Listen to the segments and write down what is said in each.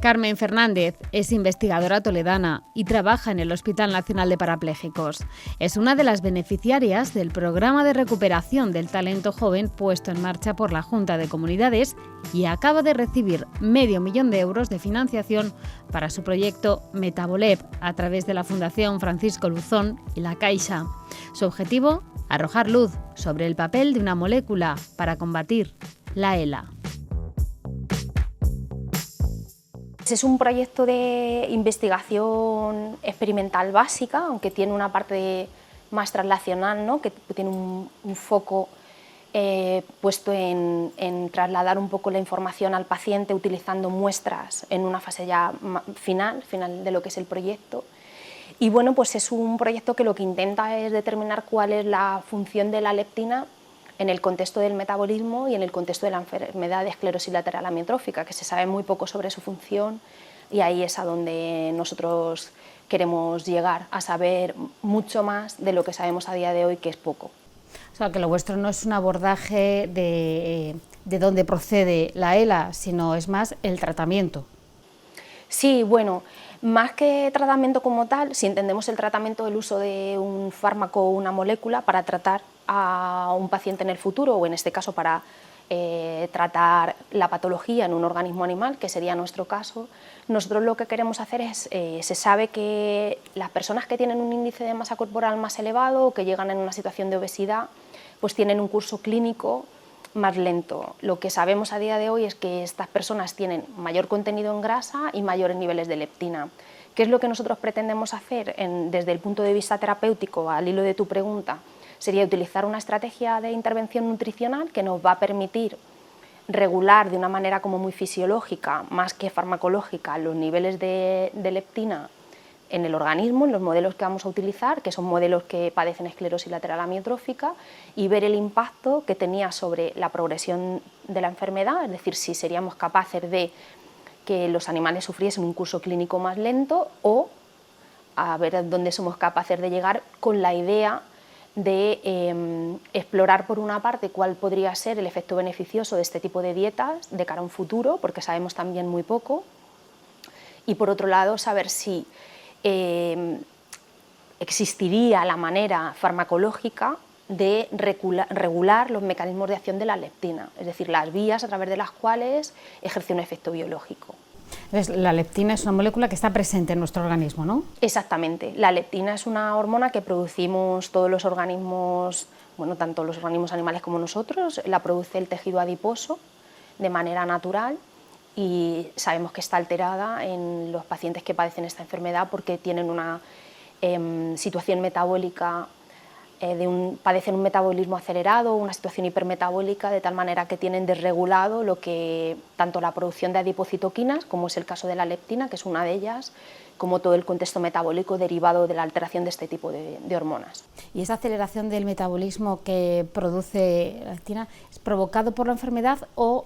Carmen Fernández es investigadora toledana y trabaja en el Hospital Nacional de Parapléjicos. Es una de las beneficiarias del programa de recuperación del talento joven puesto en marcha por la Junta de Comunidades y acaba de recibir $500.000 de financiación para su proyecto Metabolep a través de la Fundación Francisco Luzón y la Caixa. Su objetivo, arrojar luz sobre el papel de una molécula para combatir la ELA. Es un proyecto de investigación experimental básica, aunque tiene una parte más translacional, ¿no? Que tiene un foco puesto en trasladar un poco la información al paciente utilizando muestras en una fase ya final de lo que es el proyecto. Y bueno, pues es un proyecto que lo que intenta es determinar cuál es la función de la leptina en el contexto del metabolismo y en el contexto de la enfermedad de esclerosis lateral amiotrófica, que se sabe muy poco sobre su función, y ahí es a donde nosotros queremos llegar, a saber mucho más de lo que sabemos a día de hoy, que es poco. O sea, que lo vuestro no es un abordaje de dónde procede la ELA, sino es más el tratamiento. Sí, bueno, más que tratamiento como tal, si entendemos el tratamiento del uso de un fármaco o una molécula para tratar a un paciente en el futuro, o en este caso para tratar la patología en un organismo animal, que sería nuestro caso, nosotros lo que queremos hacer es, se sabe que las personas que tienen un índice de masa corporal más elevado o que llegan en una situación de obesidad, pues tienen un curso clínico más lento. Lo que sabemos a día de hoy es que estas personas tienen mayor contenido en grasa y mayores niveles de leptina. ¿Qué es lo que nosotros pretendemos hacer desde el punto de vista terapéutico, al hilo de tu pregunta? Sería utilizar una estrategia de intervención nutricional que nos va a permitir regular de una manera como muy fisiológica, más que farmacológica, los niveles de leptina en el organismo, en los modelos que vamos a utilizar, que son modelos que padecen esclerosis lateral amiotrófica, y ver el impacto que tenía sobre la progresión de la enfermedad, es decir, si seríamos capaces de que los animales sufriesen un curso clínico más lento, o a ver dónde somos capaces de llegar con la idea de explorar por una parte cuál podría ser el efecto beneficioso de este tipo de dietas de cara a un futuro, porque sabemos también muy poco, y por otro lado saber si existiría la manera farmacológica de regular los mecanismos de acción de la leptina, es decir, las vías a través de las cuales ejerce un efecto biológico. Entonces, la leptina es una molécula que está presente en nuestro organismo, ¿no? Exactamente. La leptina es una hormona que producimos todos los organismos, bueno, tanto los organismos animales como nosotros, la produce el tejido adiposo de manera natural, y sabemos que está alterada en los pacientes que padecen esta enfermedad porque tienen una situación metabólica, padecen un metabolismo acelerado, una situación hipermetabólica, de tal manera que tienen desregulado lo que tanto la producción de adipocitoquinas, como es el caso de la leptina, que es una de ellas, como todo el contexto metabólico derivado de la alteración de este tipo de hormonas. ¿Y esa aceleración del metabolismo que produce la leptina es provocado por la enfermedad o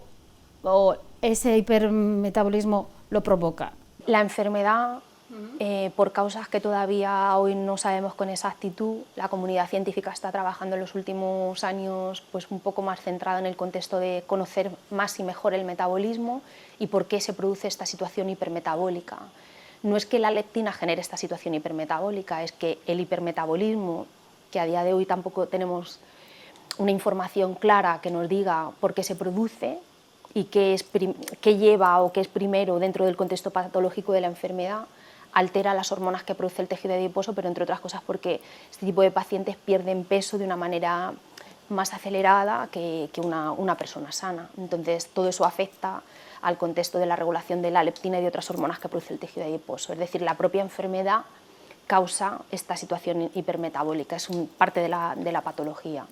ese hipermetabolismo lo provoca? La enfermedad, por causas que todavía hoy no sabemos con exactitud, la comunidad científica está trabajando en los últimos años pues un poco más centrada en el contexto de conocer más y mejor el metabolismo y por qué se produce esta situación hipermetabólica. No es que la leptina genere esta situación hipermetabólica, es que el hipermetabolismo, que a día de hoy tampoco tenemos una información clara que nos diga por qué se produce y qué lleva o qué es primero dentro del contexto patológico de la enfermedad, altera las hormonas que produce el tejido adiposo, pero entre otras cosas porque este tipo de pacientes pierden peso de una manera más acelerada que una persona sana. Entonces todo eso afecta al contexto de la regulación de la leptina y de otras hormonas que produce el tejido adiposo. Es decir, la propia enfermedad causa esta situación hipermetabólica, es parte de la patología.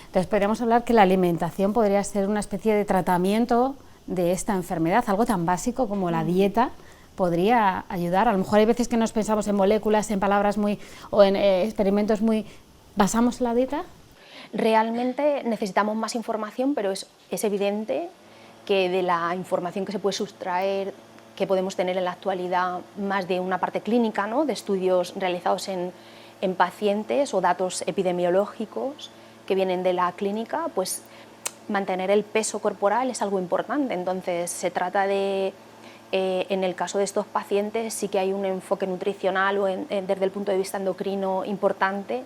Entonces podríamos hablar que la alimentación podría ser una especie de tratamiento de esta enfermedad, algo tan básico como la dieta podría ayudar. A lo mejor hay veces que nos pensamos en moléculas, en palabras o en experimentos muy... ¿Basamos la dieta? Realmente necesitamos más información, pero es evidente que de la información que se puede sustraer, que podemos tener en la actualidad, más de una parte clínica, ¿no?, de estudios realizados en pacientes o datos epidemiológicos que vienen de la clínica, pues mantener el peso corporal es algo importante. Entonces se trata de en el caso de estos pacientes sí que hay un enfoque nutricional o desde el punto de vista endocrino importante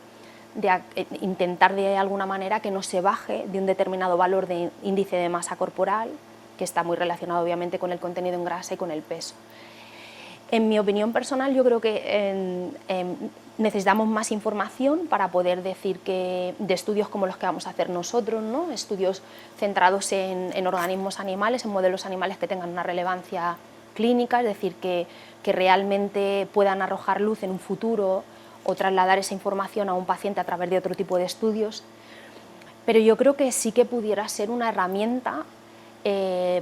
de intentar de alguna manera que no se baje de un determinado valor de índice de masa corporal, que está muy relacionado obviamente con el contenido en grasa y con el peso. En mi opinión personal, yo creo que necesitamos más información para poder decir que de estudios como los que vamos a hacer nosotros, ¿no? Estudios centrados en organismos animales, en modelos animales que tengan una relevancia clínica, es decir, que realmente puedan arrojar luz en un futuro o trasladar esa información a un paciente a través de otro tipo de estudios. Pero yo creo que sí que pudiera ser una herramienta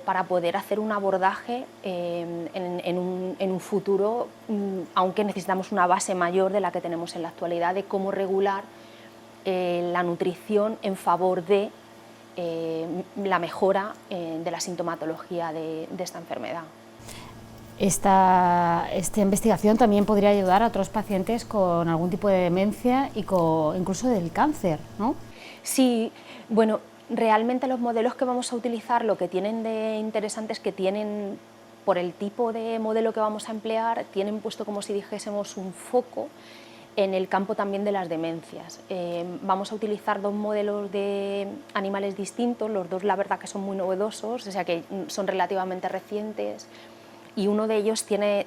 para poder hacer un abordaje en un futuro, aunque necesitamos una base mayor de la que tenemos en la actualidad, de cómo regular la nutrición en favor de la mejora de la sintomatología de esta enfermedad. Esta investigación también podría ayudar a otros pacientes con algún tipo de demencia y incluso del cáncer, ¿no? Sí, bueno, realmente los modelos que vamos a utilizar lo que tienen de interesante es que tienen, por el tipo de modelo que vamos a emplear, tienen puesto como si dijésemos un foco en el campo también de las demencias. Vamos a utilizar dos modelos de animales distintos, los dos la verdad que son muy novedosos, o sea que son relativamente recientes, y uno de ellos tiene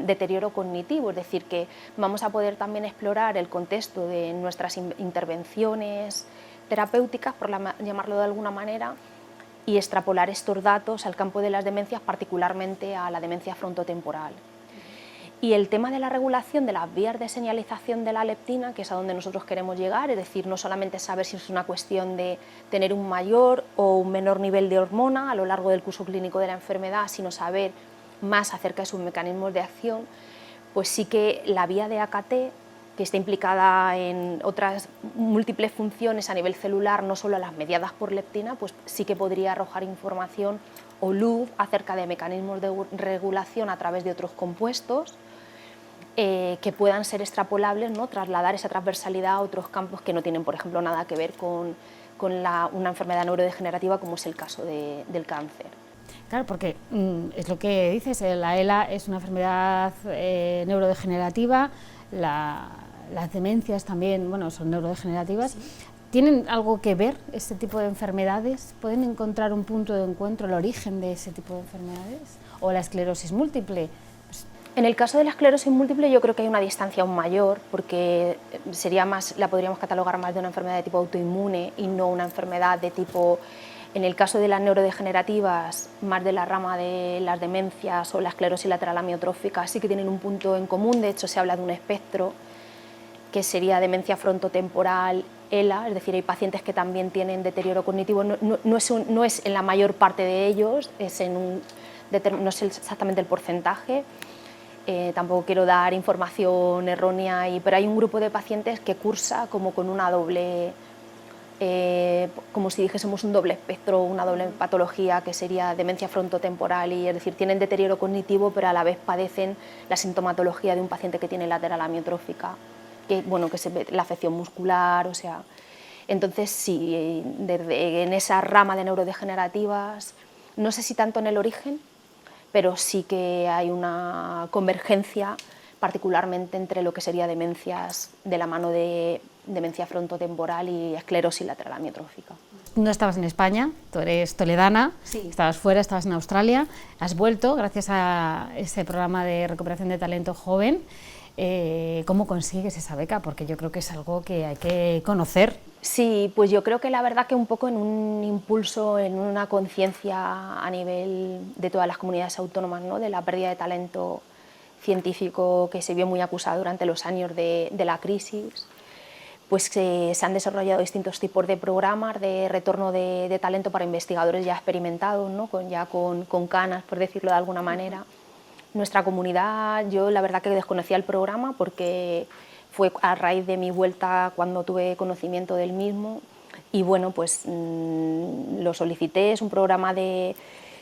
deterioro cognitivo, es decir, que vamos a poder también explorar el contexto de nuestras intervenciones terapéuticas, por llamarlo de alguna manera, y extrapolar estos datos al campo de las demencias, particularmente a la demencia frontotemporal. Y el tema de la regulación de las vías de señalización de la leptina, que es a donde nosotros queremos llegar, es decir, no solamente saber si es una cuestión de tener un mayor o un menor nivel de hormona a lo largo del curso clínico de la enfermedad, sino saber más acerca de sus mecanismos de acción, pues sí que la vía de AKT, que está implicada en otras múltiples funciones a nivel celular, no solo las mediadas por leptina, pues sí que podría arrojar información o luz acerca de mecanismos de regulación a través de otros compuestos que puedan ser extrapolables, ¿no? Trasladar esa transversalidad a otros campos que no tienen, por ejemplo, nada que ver con una enfermedad neurodegenerativa como es el caso del cáncer. Claro, porque es lo que dices, la ELA es una enfermedad neurodegenerativa, las demencias también, bueno, son neurodegenerativas. Sí. ¿Tienen algo que ver este tipo de enfermedades? ¿Pueden encontrar un punto de encuentro, el origen de ese tipo de enfermedades? ¿O la esclerosis múltiple? En el caso de la esclerosis múltiple yo creo que hay una distancia aún mayor, porque la podríamos catalogar más de una enfermedad de tipo autoinmune y no una enfermedad de tipo... En el caso de las neurodegenerativas, más de la rama de las demencias o la esclerosis lateral amiotrófica, sí que tienen un punto en común. De hecho, se habla de un espectro que sería demencia frontotemporal, ELA, es decir, hay pacientes que también tienen deterioro cognitivo, no es en la mayor parte de ellos, no sé exactamente el porcentaje, tampoco quiero dar información errónea, pero hay un grupo de pacientes que cursa como con una doble... como si dijésemos un doble espectro, una doble patología que sería demencia frontotemporal, y es decir, tienen deterioro cognitivo pero a la vez padecen la sintomatología de un paciente que tiene lateral amiotrófica, que se ve la afección muscular, o sea, entonces sí, en esa rama de neurodegenerativas, no sé si tanto en el origen, pero sí que hay una convergencia particularmente entre lo que sería demencias de la mano de demencia frontotemporal y esclerosis lateral amiotrófica. No estabas en España, tú eres toledana, sí. Estabas fuera, estabas en Australia, has vuelto gracias a ese programa de recuperación de talento joven. ¿Cómo consigues esa beca? Porque yo creo que es algo que hay que conocer. Sí, pues yo creo que la verdad que un poco en un impulso, en una conciencia a nivel de todas las comunidades autónomas, ¿no? De la pérdida de talento científico que se vio muy acusado durante los años de la crisis, pues se han desarrollado distintos tipos de programas de retorno de talento para investigadores ya experimentados, ¿no? con canas, por decirlo de alguna manera. Nuestra comunidad, yo la verdad que desconocía el programa porque fue a raíz de mi vuelta cuando tuve conocimiento del mismo, y bueno, pues lo solicité. Es un programa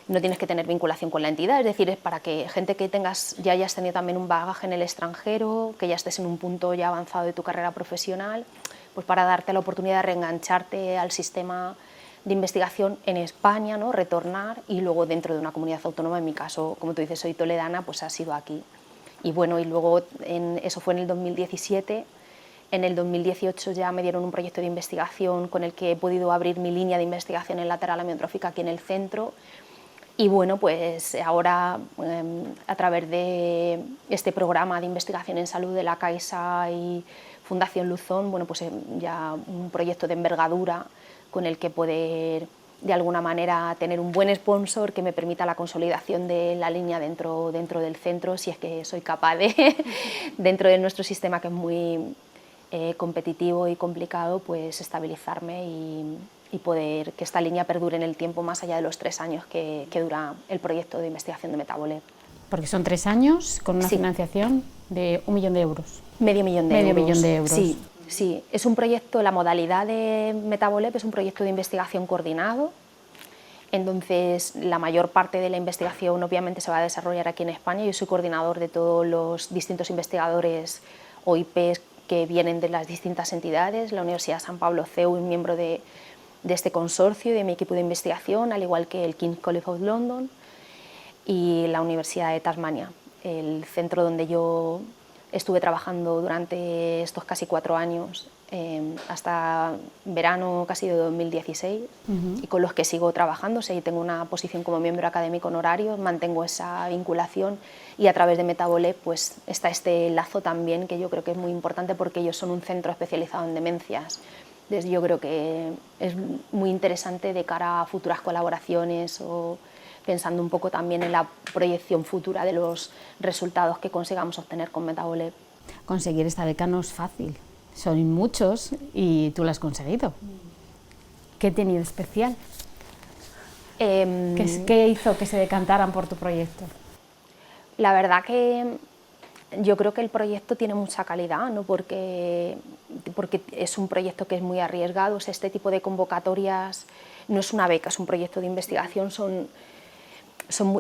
no tienes que tener vinculación con la entidad, es decir, es para que gente que ya hayas tenido también un bagaje en el extranjero, que ya estés en un punto ya avanzado de tu carrera profesional, pues para darte la oportunidad de reengancharte al sistema de investigación en España, ¿no? Retornar y luego dentro de una comunidad autónoma, en mi caso, como tú dices, soy toledana, pues ha sido aquí. Y bueno, y luego eso fue en el 2017. En el 2018 ya me dieron un proyecto de investigación con el que he podido abrir mi línea de investigación en lateral amiotrófica aquí en el centro. Y bueno, pues ahora a través de este programa de investigación en salud de la Caixa y Fundación Luzón, bueno, pues ya un proyecto de envergadura con el que poder de alguna manera tener un buen sponsor que me permita la consolidación de la línea dentro del centro, si es que soy capaz de, dentro de nuestro sistema que es muy competitivo y complicado, pues estabilizarme y poder que esta línea perdure en el tiempo más allá de los 3 años que dura el proyecto de investigación de Metabolep. Porque son 3 años con una financiación de 1 millón de euros. Medio millón de euros. Sí. Sí, es un proyecto, la modalidad de Metabolep es un proyecto de investigación coordinado. Entonces, la mayor parte de la investigación obviamente se va a desarrollar aquí en España. Yo soy coordinador de todos los distintos investigadores o IPs que vienen de las distintas entidades. La Universidad de San Pablo CEU es miembro de este consorcio y de mi equipo de investigación, al igual que el King's College of London y la Universidad de Tasmania, el centro donde yo estuve trabajando durante estos casi 4 años, hasta verano casi de 2016, y con los que sigo trabajando. Sí, tengo una posición como miembro académico honorario, mantengo esa vinculación, y a través de Metabolep pues está este lazo también que yo creo que es muy importante porque ellos son un centro especializado en demencias. Entonces yo creo que es muy interesante de cara a futuras colaboraciones o pensando un poco también en la proyección futura de los resultados que consigamos obtener con Metabolep. Conseguir esta beca no es fácil, son muchos y tú la has conseguido. ¿Qué he tenido especial? ¿Qué hizo que se decantaran por tu proyecto? La verdad que yo creo que el proyecto tiene mucha calidad, ¿no? porque es un proyecto que es muy arriesgado. O sea, este tipo de convocatorias no es una beca, es un proyecto de investigación,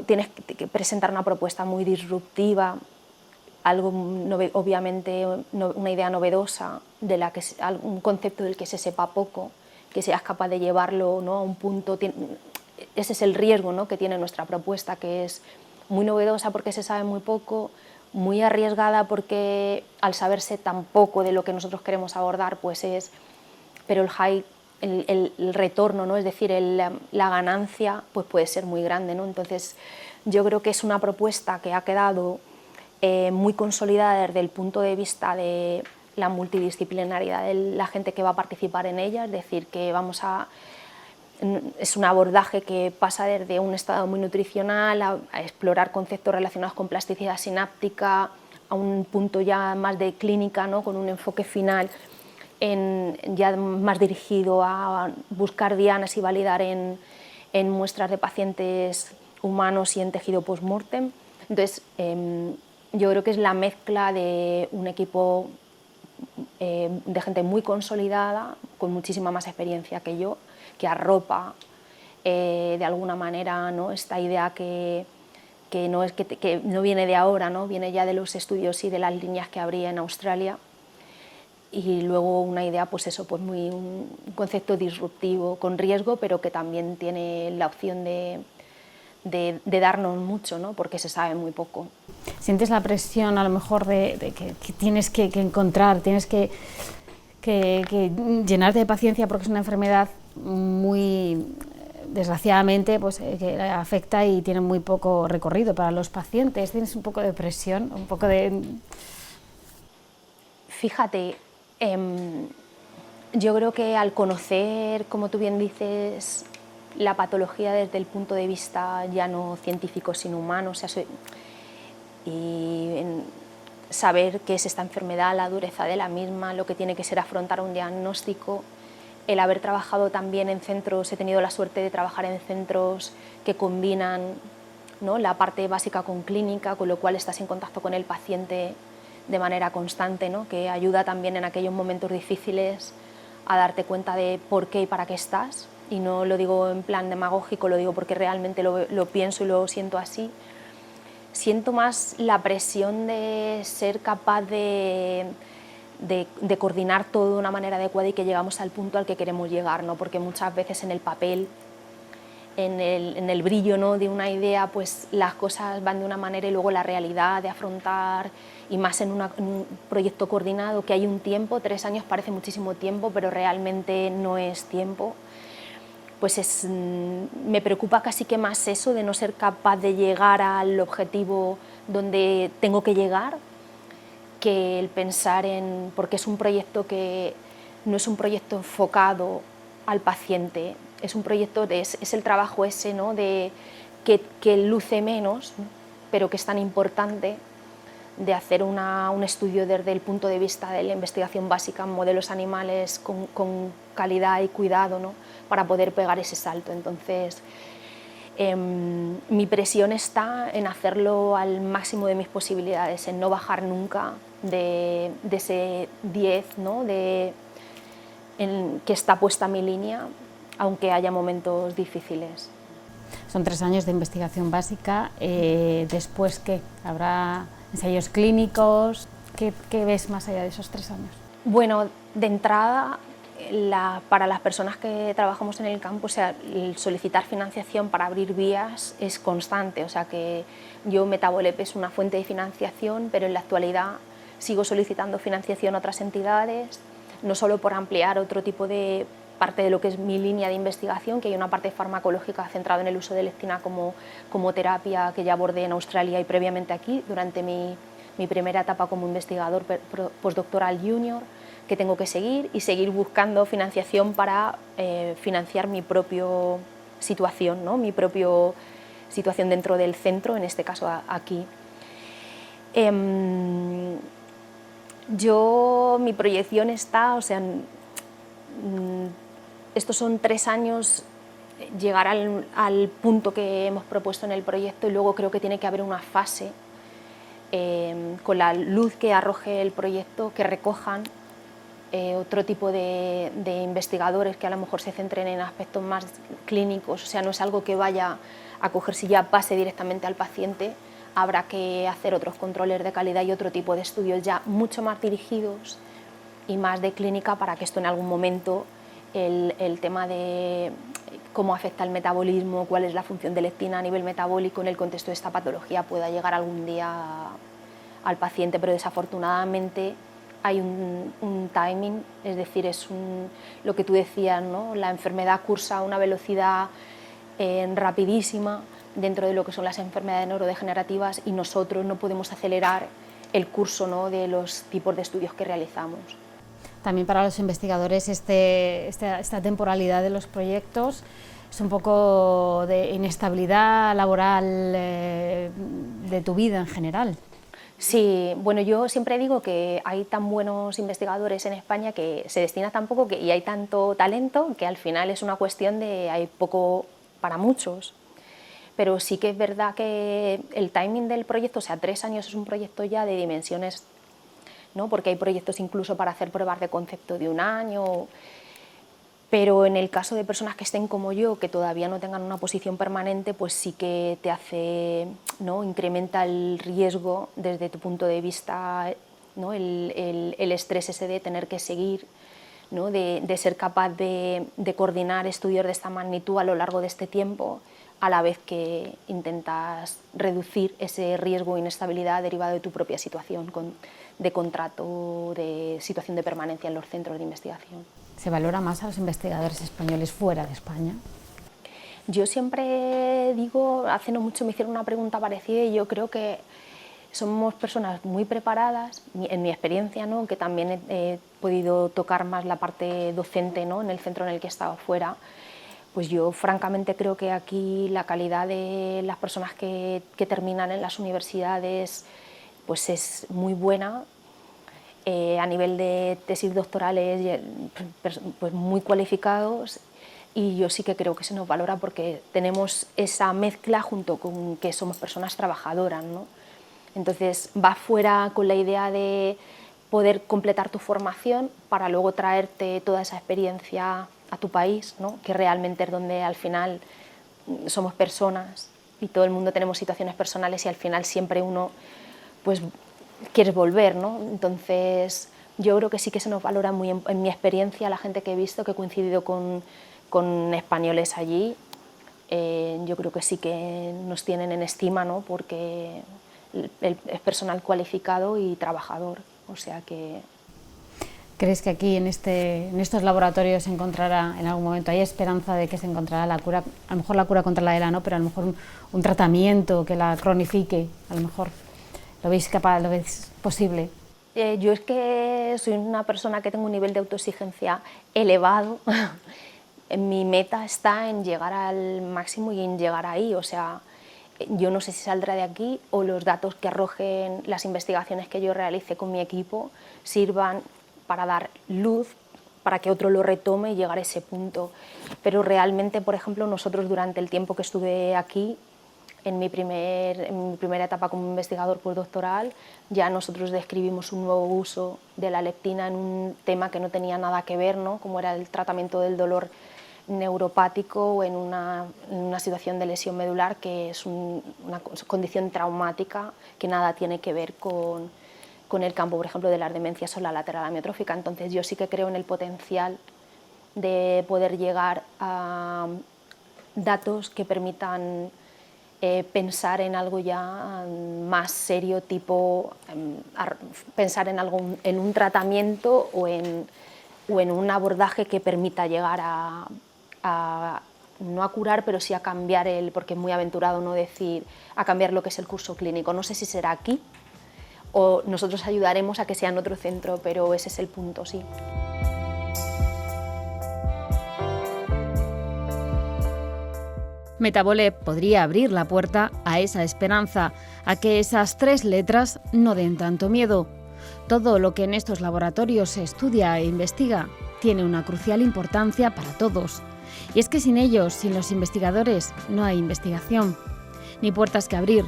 tienes que presentar una propuesta muy disruptiva, algo obviamente una idea novedosa, un concepto del que se sepa poco, que seas capaz de llevarlo, ¿no?, a un punto. Ese es el riesgo, ¿no?, que tiene nuestra propuesta, que es muy novedosa porque se sabe muy poco, muy arriesgada porque al saberse tan poco de lo que nosotros queremos abordar, pues pero el retorno, ¿no?, es decir, la ganancia, pues puede ser muy grande, ¿no? Entonces yo creo que es una propuesta que ha quedado muy consolidada desde el punto de vista de la multidisciplinariedad de la gente que va a participar en ella, es decir, que es un abordaje que pasa desde un estado muy nutricional a explorar conceptos relacionados con plasticidad sináptica, a un punto ya más de clínica, ¿no?, con un enfoque final ya más dirigido a buscar dianas y validar en muestras de pacientes humanos y en tejido post-mortem. Entonces, yo creo que es la mezcla de un equipo de gente muy consolidada, con muchísima más experiencia que yo, que arropa de alguna manera, ¿no?, esta idea que no viene de ahora, ¿no?, viene ya de los estudios y de las líneas que habría en Australia. Y luego una idea, pues eso, pues un concepto disruptivo, con riesgo, pero que también tiene la opción de darnos mucho, ¿no?, porque se sabe muy poco. ¿Sientes la presión a lo mejor de que tienes que encontrar, tienes que llenarte de paciencia porque es una enfermedad muy, desgraciadamente, pues que afecta y tiene muy poco recorrido para los pacientes? ¿Tienes un poco de presión, un poco de...? Fíjate, yo creo que al conocer, como tú bien dices, la patología desde el punto de vista ya no científico sino humano, o sea, saber qué es esta enfermedad, la dureza de la misma, lo que tiene que ser afrontar un diagnóstico, el haber trabajado también en centros, he tenido la suerte de trabajar en centros que combinan, ¿no?, la parte básica con clínica, con lo cual estás en contacto con el paciente de manera constante, ¿no?, que ayuda también en aquellos momentos difíciles a darte cuenta de por qué y para qué estás. Y no lo digo en plan demagógico, lo digo porque realmente lo pienso y lo siento así. Siento más la presión de ser capaz de de coordinar todo de una manera adecuada y que llegamos al punto al que queremos llegar, ¿no? Porque muchas veces en el papel, en el brillo, ¿no?, de una idea, pues las cosas van de una manera y luego la realidad de afrontar, y más en un proyecto coordinado que hay un tiempo, 3 años parece muchísimo tiempo, pero realmente no es tiempo, pues me preocupa casi que más eso de no ser capaz de llegar al objetivo donde tengo que llegar, que el pensar porque es un proyecto que no es un proyecto enfocado al paciente, es un proyecto, es el trabajo ese, ¿no?, que luce menos, ¿no?, pero que es tan importante, de hacer un estudio desde el punto de vista de la investigación básica en modelos animales con calidad y cuidado, ¿no?, para poder pegar ese salto. Entonces, mi presión está en hacerlo al máximo de mis posibilidades, en no bajar nunca de ese 10, ¿no?, que está puesta mi línea, aunque haya momentos difíciles. Son 3 años de investigación básica. ¿Después qué? ¿Habrá ensayos clínicos? ¿Qué ves más allá de esos 3 años? Bueno, de entrada, para las personas que trabajamos en el campo, o sea, el solicitar financiación para abrir vías es constante, o sea que yo, Metabolep es una fuente de financiación, pero en la actualidad sigo solicitando financiación a otras entidades, no solo por ampliar otro tipo de parte de lo que es mi línea de investigación, que hay una parte farmacológica centrada en el uso de lectina como terapia que ya abordé en Australia y previamente aquí, durante mi primera etapa como investigador postdoctoral junior, que tengo que seguir y seguir buscando financiación para financiar mi propia situación, ¿no?, mi propia situación dentro del centro, en este caso aquí. Mi proyección está, o sea, estos son 3 años, llegar al punto que hemos propuesto en el proyecto, y luego creo que tiene que haber una fase con la luz que arroje el proyecto, que recojan otro tipo de investigadores que a lo mejor se centren en aspectos más clínicos, o sea, no es algo que vaya a cogerse y ya pase directamente al paciente, habrá que hacer otros controles de calidad y otro tipo de estudios ya mucho más dirigidos y más de clínica, para que esto en algún momento, el tema de cómo afecta el metabolismo, cuál es la función de lectina a nivel metabólico en el contexto de esta patología, pueda llegar algún día al paciente, pero desafortunadamente hay un timing, es decir, lo que tú decías, ¿no?, la enfermedad cursa a una velocidad rapidísima dentro de lo que son las enfermedades neurodegenerativas, y nosotros no podemos acelerar el curso, ¿no?, de los tipos de estudios que realizamos. También para los investigadores esta temporalidad de los proyectos es un poco de inestabilidad laboral de tu vida en general. Sí, bueno, yo siempre digo que hay tan buenos investigadores en España, que se destina tan poco y hay tanto talento, que al final es una cuestión de hay poco para muchos. Pero sí que es verdad que el timing del proyecto, o sea, 3 años es un proyecto ya de dimensiones, ¿no?, porque hay proyectos incluso para hacer pruebas de concepto de 1 año, pero en el caso de personas que estén como yo, que todavía no tengan una posición permanente, pues sí que te hace, ¿no?, incrementa el riesgo desde tu punto de vista, ¿no?, el estrés ese de tener que seguir, ¿no?, de ser capaz de coordinar estudios de esta magnitud a lo largo de este tiempo, a la vez que intentas reducir ese riesgo e inestabilidad derivado de tu propia situación de contrato, de situación de permanencia en los centros de investigación. ¿Se valora más a los investigadores españoles fuera de España? Yo siempre digo, hace no mucho me hicieron una pregunta parecida, y yo creo que somos personas muy preparadas, en mi experiencia, ¿no?, que también he podido tocar más la parte docente, ¿no?, en el centro en el que he estado fuera, pues yo francamente creo que aquí la calidad de las personas que terminan en las universidades pues es muy buena. A nivel de tesis doctorales, pues muy cualificados, y yo sí que creo que se nos valora porque tenemos esa mezcla junto con que somos personas trabajadoras, ¿no? Entonces vas fuera con la idea de poder completar tu formación para luego traerte toda esa experiencia a tu país, ¿no?, que realmente es donde al final somos personas y todo el mundo tenemos situaciones personales, y al final siempre uno pues quieres volver, ¿no? Entonces yo creo que sí que se nos valora muy, en mi experiencia, la gente que he visto, que he coincidido con españoles allí, yo creo que sí que nos tienen en estima, ¿no? Porque es personal cualificado y trabajador, o sea que... ¿Crees que aquí en estos laboratorios se encontrará en algún momento, hay esperanza de que se encontrará la cura, a lo mejor la cura contra la ELA no, pero a lo mejor un tratamiento que la cronifique, a lo mejor? ¿Lo veis capaz, lo veis posible? Yo es que soy una persona que tengo un nivel de autoexigencia elevado. Mi meta está en llegar al máximo y en llegar ahí, o sea, yo no sé si saldrá de aquí o los datos que arrojen las investigaciones que yo realice con mi equipo sirvan para dar luz, para que otro lo retome y llegar a ese punto. Pero realmente, por ejemplo, nosotros durante el tiempo que estuve aquí, en mi primera etapa como investigador postdoctoral, ya nosotros describimos un nuevo uso de la leptina en un tema que no tenía nada que ver, ¿no? Como era el tratamiento del dolor neuropático o en una situación de lesión medular, que es una condición traumática que nada tiene que ver con el campo, por ejemplo, de las demencias o la lateral amiotrófica. Entonces yo sí que creo en el potencial de poder llegar a datos que permitan pensar en algo ya más serio, tipo pensar en un tratamiento o en un abordaje que permita llegar no a curar, pero sí a cambiar porque es muy aventurado no decir, a cambiar lo que es el curso clínico. No sé si será aquí o nosotros ayudaremos a que sea en otro centro, pero ese es el punto, sí. Metabole podría abrir la puerta a esa esperanza, a que esas 3 letras no den tanto miedo. Todo lo que en estos laboratorios se estudia e investiga tiene una crucial importancia para todos. Y es que sin ellos, sin los investigadores, no hay investigación, ni puertas que abrir,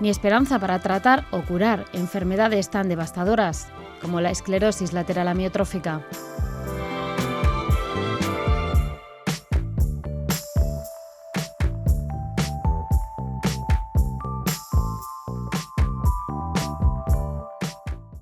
ni esperanza para tratar o curar enfermedades tan devastadoras como la esclerosis lateral amiotrófica.